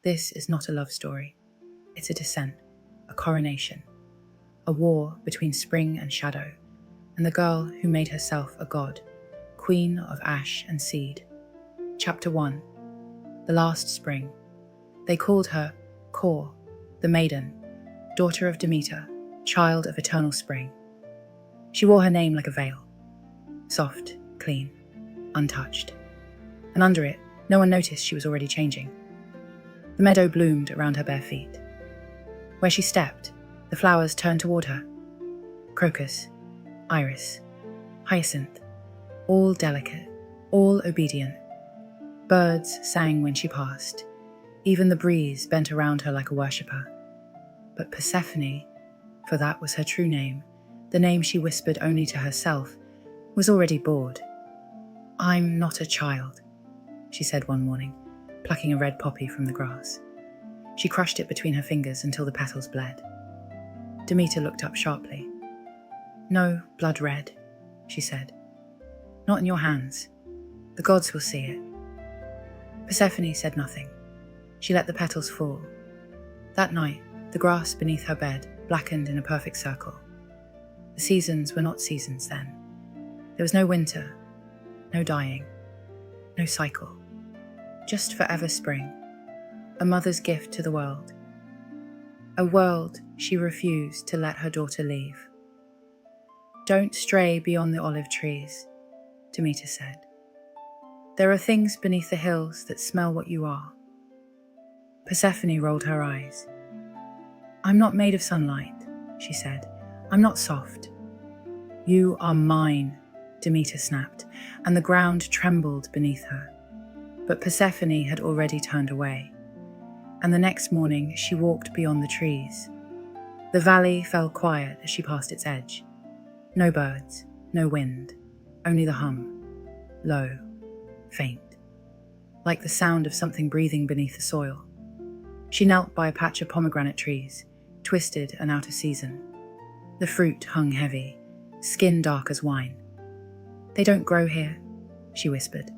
This is not a love story. It's a descent, a coronation, a war between spring and shadow, and the girl who made herself a god, queen of ash and seed. Chapter 1. The Last Spring. They called her Kor, the maiden, daughter of Demeter, child of eternal spring. She wore her name like a veil, soft, clean, untouched. And under it, no one noticed she was already changing. The meadow bloomed around her bare feet. Where she stepped, the flowers turned toward her. Crocus, iris, hyacinth, all delicate, all obedient. Birds sang when she passed. Even the breeze bent around her like a worshipper. But Persephone, for that was her true name, the name she whispered only to herself, was already bored. "I'm not a child," she said one morning, plucking a red poppy from the grass. She crushed it between her fingers until the petals bled. Demeter looked up sharply. "No blood red," she said. "Not in your hands. The gods will see it." Persephone said nothing. She let the petals fall. That night, the grass beneath her bed blackened in a perfect circle. The seasons were not seasons then. There was no winter, no dying, no cycle. Just forever spring, a mother's gift to the world. A world she refused to let her daughter leave. "Don't stray beyond the olive trees," Demeter said. "There are things beneath the hills that smell what you are." Persephone rolled her eyes. "I'm not made of sunlight," she said. "I'm not soft." "You are mine," Demeter snapped, and the ground trembled beneath her. But Persephone had already turned away, and the next morning she walked beyond the trees. The valley fell quiet as she passed its edge. No birds, no wind, only the hum, low, faint, like the sound of something breathing beneath the soil. She knelt by a patch of pomegranate trees, twisted and out of season. The fruit hung heavy, skin dark as wine. "They don't grow here," she whispered.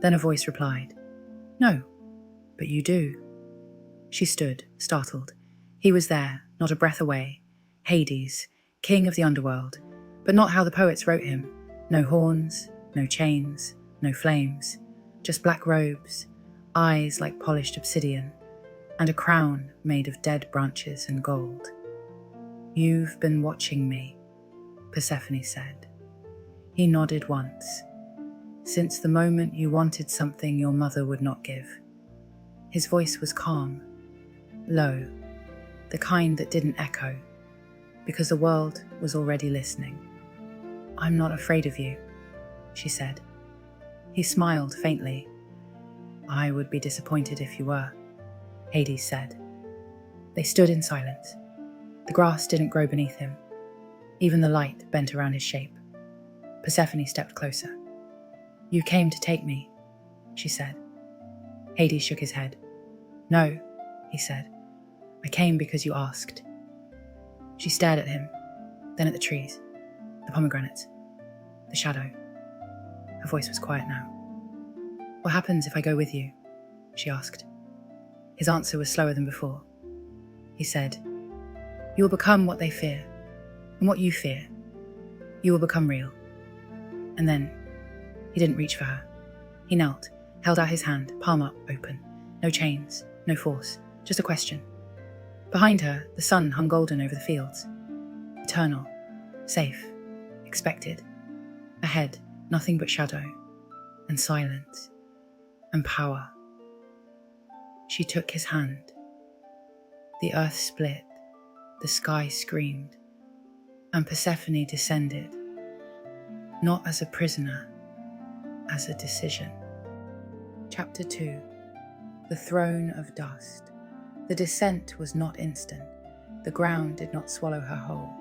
Then a voice replied, "No, but you do." She stood, startled. He was there, not a breath away. Hades, king of the Underworld, but not how the poets wrote him. No horns, no chains, no flames, just black robes, eyes like polished obsidian, and a crown made of dead branches and gold. "You've been watching me," Persephone said. He nodded once. "Since the moment you wanted something your mother would not give." His voice was calm, low, the kind that didn't echo, because the world was already listening. "I'm not afraid of you," she said. He smiled faintly. "I would be disappointed if you were," Hades said. They stood in silence. The grass didn't grow beneath him. Even the light bent around his shape. Persephone stepped closer. "You came to take me," she said. Hades shook his head. "No," he said. "I came because you asked." She stared at him, then at the trees, the pomegranates, the shadow. Her voice was quiet now. "What happens if I go with you?" she asked. His answer was slower than before. He said, "You will become what they fear, and what you fear. You will become real." And then, he didn't reach for her. He knelt, held out his hand, palm up, open. No chains, no force, just a question. Behind her, the sun hung golden over the fields. Eternal, safe, expected. Ahead, nothing but shadow, and silence, and power. She took his hand. The earth split, the sky screamed, and Persephone descended, not as a prisoner, as a decision. Chapter 2. The Throne of Dust. The descent was not instant. The ground did not swallow her whole.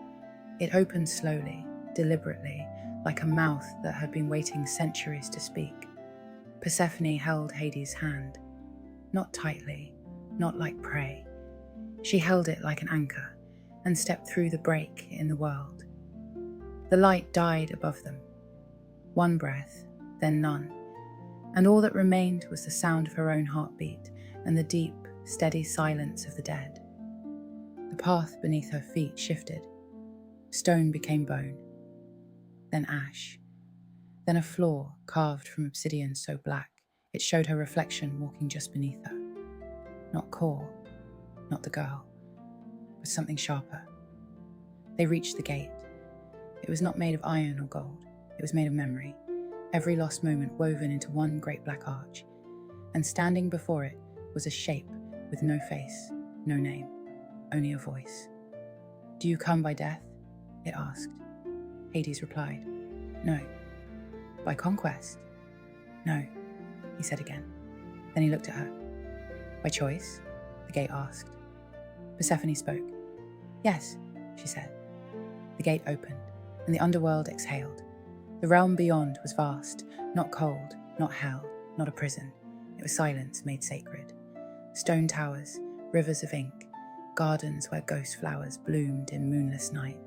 It opened slowly, deliberately, like a mouth that had been waiting centuries to speak. Persephone held Hades' hand, not tightly, not like prey. She held it like an anchor and stepped through the break in the world. The light died above them. One breath, then none, and all that remained was the sound of her own heartbeat and the deep, steady silence of the dead. The path beneath her feet shifted. Stone became bone, then ash, then a floor carved from obsidian so black it showed her reflection walking just beneath her. Not Core, not the girl, but something sharper. They reached the gate. It was not made of iron or gold. It was made of memory, every lost moment woven into one great black arch. And standing before it was a shape with no face, no name, only a voice. "Do you come by death?" it asked. Hades replied, "No." "By conquest?" "No," he said again. Then he looked at her. "By choice?" the gate asked. Persephone spoke. "Yes," she said. The gate opened, and the underworld exhaled. The realm beyond was vast, not cold, not hell, not a prison. It was silence made sacred. Stone towers, rivers of ink, gardens where ghost flowers bloomed in moonless night,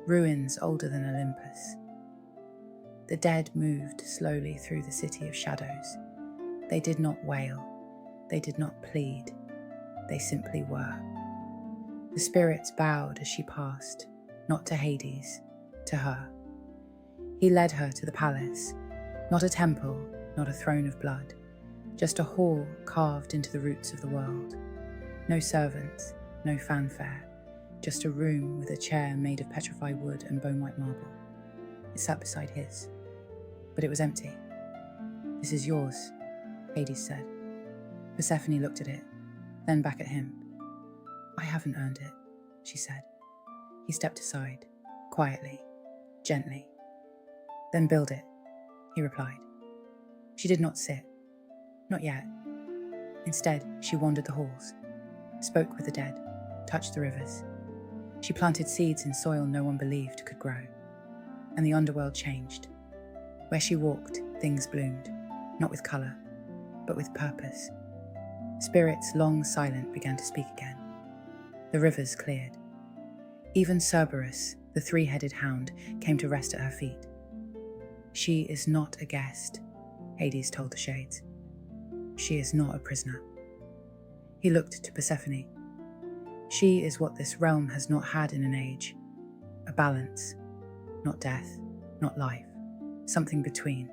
ruins older than Olympus. The dead moved slowly through the city of shadows. They did not wail, they did not plead, they simply were. The spirits bowed as she passed, not to Hades, to her. He led her to the palace, not a temple, not a throne of blood, just a hall carved into the roots of the world. No servants, no fanfare, just a room with a chair made of petrified wood and bone-white marble. It sat beside his, but it was empty. "This is yours," Hades said. Persephone looked at it, then back at him. "I haven't earned it," she said. He stepped aside, quietly, gently. "Then build it," he replied. She did not sit. Not yet. Instead, she wandered the halls, spoke with the dead, touched the rivers. She planted seeds in soil no one believed could grow. And the underworld changed. Where she walked, things bloomed, not with colour, but with purpose. Spirits long silent began to speak again. The rivers cleared. Even Cerberus, the three-headed hound, came to rest at her feet. "She is not a guest," Hades told the shades. "She is not a prisoner." He looked to Persephone. She is what this realm has not had in an age. A balance, not death, not life, something between.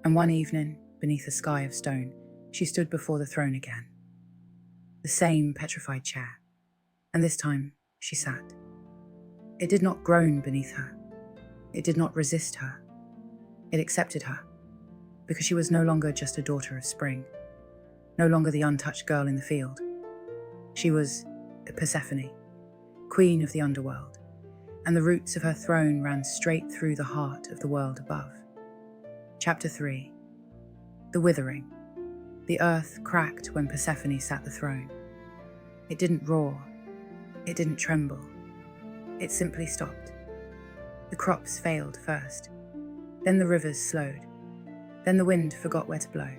And one evening, beneath a sky of stone, she stood before the throne again. The same petrified chair, and this time she sat. It did not groan beneath her. It did not resist her. It accepted her, because she was no longer just a daughter of spring, no longer the untouched girl in the field. She was Persephone, queen of the underworld, and the roots of her throne ran straight through the heart of the world above. Chapter 3. The Withering. The earth cracked when Persephone sat the throne. It didn't roar. It didn't tremble. It simply stopped. The crops failed first. Then the rivers slowed. Then the wind forgot where to blow.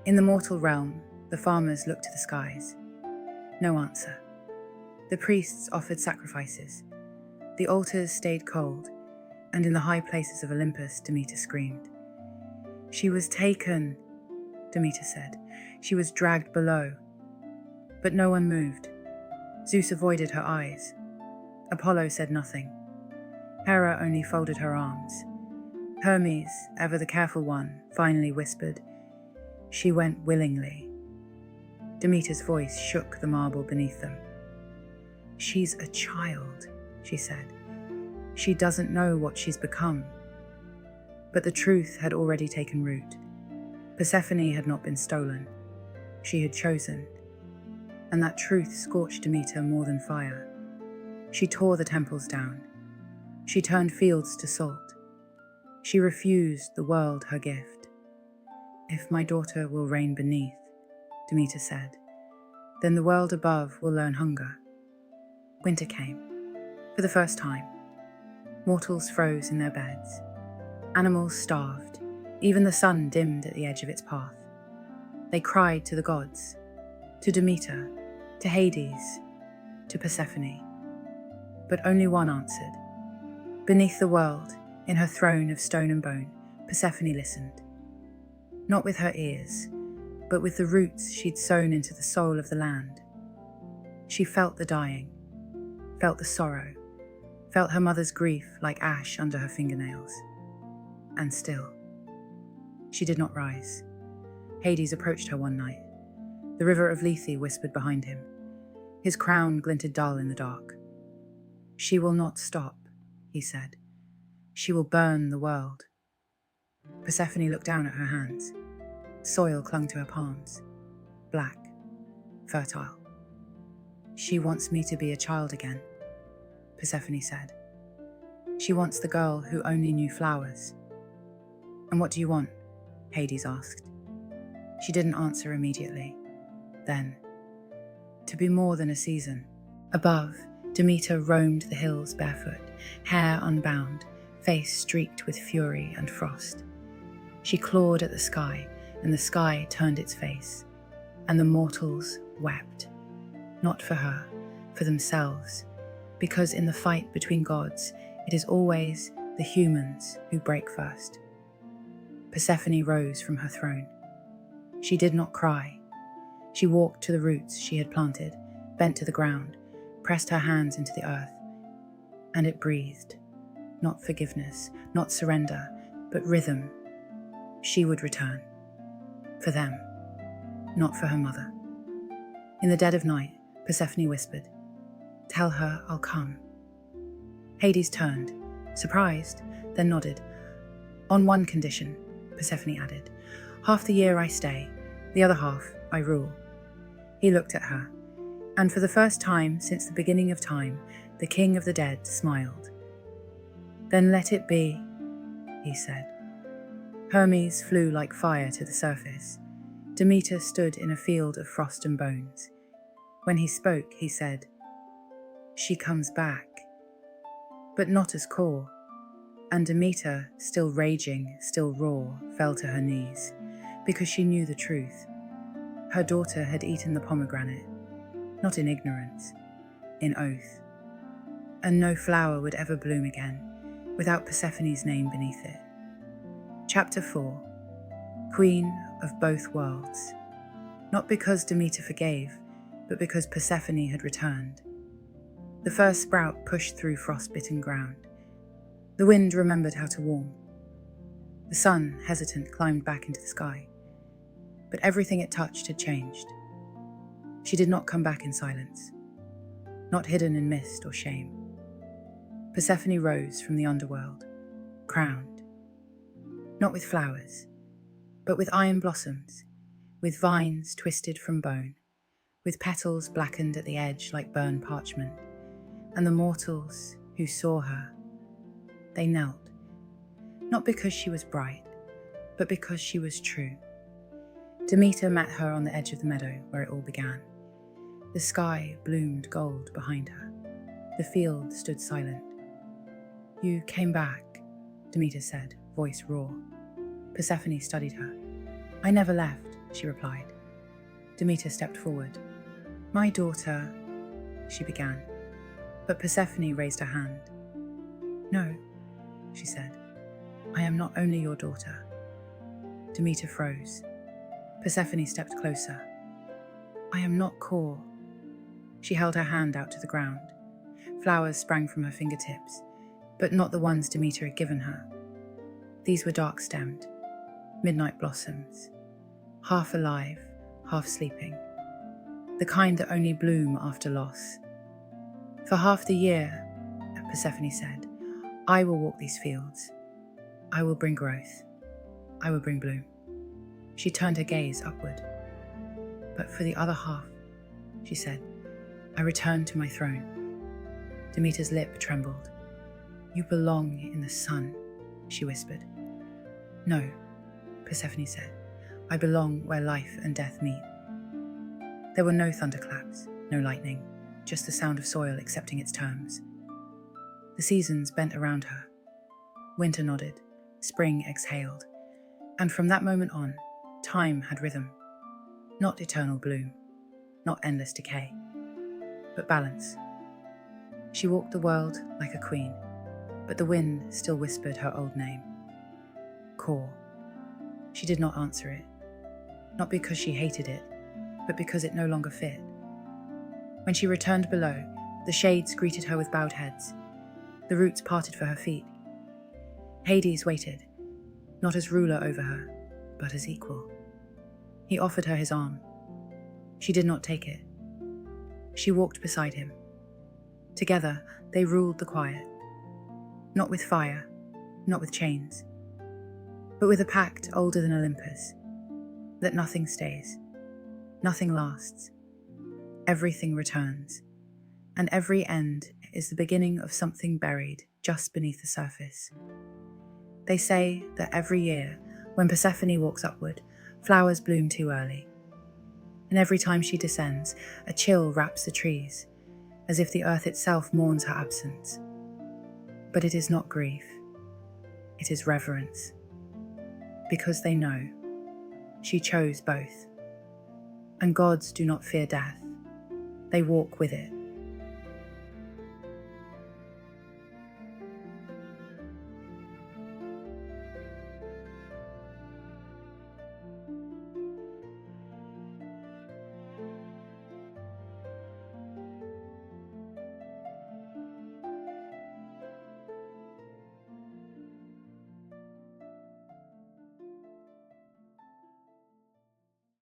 In the mortal realm, the farmers looked to the skies. No answer. The priests offered sacrifices. The altars stayed cold, and in the high places of Olympus, Demeter screamed. "She was taken," Demeter said. "She was dragged below." But no one moved. Zeus avoided her eyes. Apollo said nothing. Hera only folded her arms. Hermes, ever the careful one, finally whispered, "She went willingly." Demeter's voice shook the marble beneath them. "She's a child," she said. "She doesn't know what she's become." But the truth had already taken root. Persephone had not been stolen. She had chosen. And that truth scorched Demeter more than fire. She tore the temples down. She turned fields to salt. She refused the world her gift. "If my daughter will reign beneath," Demeter said, "then the world above will learn hunger." Winter came. For the first time. Mortals froze in their beds. Animals starved. Even the sun dimmed at the edge of its path. They cried to the gods, to Demeter, to Hades, to Persephone. But only one answered. Beneath the world, in her throne of stone and bone, Persephone listened. Not with her ears, but with the roots she'd sown into the soul of the land. She felt the dying, felt the sorrow, felt her mother's grief like ash under her fingernails. And still, she did not rise. Hades approached her one night. The river of Lethe whispered behind him. His crown glinted dull in the dark. "She will not stop," he said. "She will burn the world." Persephone looked down at her hands. Soil clung to her palms, black, fertile. "She wants me to be a child again," Persephone said. "She wants the girl who only knew flowers." "And what do you want?" Hades asked. She didn't answer immediately. Then, to be more than a season. Above, Demeter roamed the hills barefoot, hair unbound, face streaked with fury and frost. She clawed at the sky, and the sky turned its face, and the mortals wept. Not for her, for themselves, because in the fight between gods, it is always the humans who break first. Persephone rose from her throne. She did not cry. She walked to the roots she had planted, bent to the ground, pressed her hands into the earth, and it breathed. Not forgiveness, not surrender, but rhythm. She would return. For them, not for her mother. In the dead of night, Persephone whispered, "Tell her I'll come." Hades turned, surprised, then nodded. "On one condition," Persephone added. "Half the year I stay, the other half I rule." He looked at her, and for the first time since the beginning of time, the king of the dead smiled. "Then let it be," he said. Hermes flew like fire to the surface. Demeter stood in a field of frost and bones. When he spoke, he said, "She comes back," but not as core. And Demeter, still raging, still raw, fell to her knees, because she knew the truth. Her daughter had eaten the pomegranate, not in ignorance, in oath. And no flower would ever bloom again, without Persephone's name beneath it. Chapter 4. Queen of both worlds. Not because Demeter forgave, but because Persephone had returned. The first sprout pushed through frost-bitten ground. The wind remembered how to warm. The sun, hesitant, climbed back into the sky. But everything it touched had changed. She did not come back in silence, not hidden in mist or shame. Persephone rose from the underworld, crowned, not with flowers, but with iron blossoms, with vines twisted from bone, with petals blackened at the edge like burned parchment. And the mortals who saw her, they knelt, not because she was bright, but because she was true. Demeter met her on the edge of the meadow where it all began. The sky bloomed gold behind her. The field stood silent. "You came back," Demeter said, voice raw. Persephone studied her. "I never left," she replied. Demeter stepped forward. "My daughter," she began, but Persephone raised her hand. "No," she said. "I am not only your daughter." Demeter froze. Persephone stepped closer. "I am not core." She held her hand out to the ground. Flowers sprang from her fingertips, but not the ones Demeter had given her. These were dark-stemmed, midnight blossoms, half alive, half sleeping, the kind that only bloom after loss. "For half the year," Persephone said, "I will walk these fields. I will bring growth. I will bring bloom." She turned her gaze upward. "But for the other half," she said, "I return to my throne." Demeter's lip trembled. "You belong in the sun," she whispered. "No," Persephone said, "I belong where life and death meet." There were no thunderclaps, no lightning, just the sound of soil accepting its terms. The seasons bent around her. Winter nodded, spring exhaled, and from that moment on, time had rhythm. Not eternal bloom, not endless decay, but balance. She walked the world like a queen, but the wind still whispered her old name. Kor. She did not answer it. not because she hated it, but because it no longer fit. When she returned below, the shades greeted her with bowed heads. The roots parted for her feet. Hades waited, not as ruler over her, but as equal. He offered her his arm. She did not take it. She walked beside him. Together, they ruled the quiet. Not with fire, not with chains, but with a pact older than Olympus, that nothing stays, nothing lasts, everything returns, and every end is the beginning of something buried just beneath the surface. They say that every year, when Persephone walks upward, flowers bloom too early. And every time she descends, a chill wraps the trees, as if the earth itself mourns her absence. But it is not grief, it is reverence. Because they know she chose both. And gods do not fear death, they walk with it.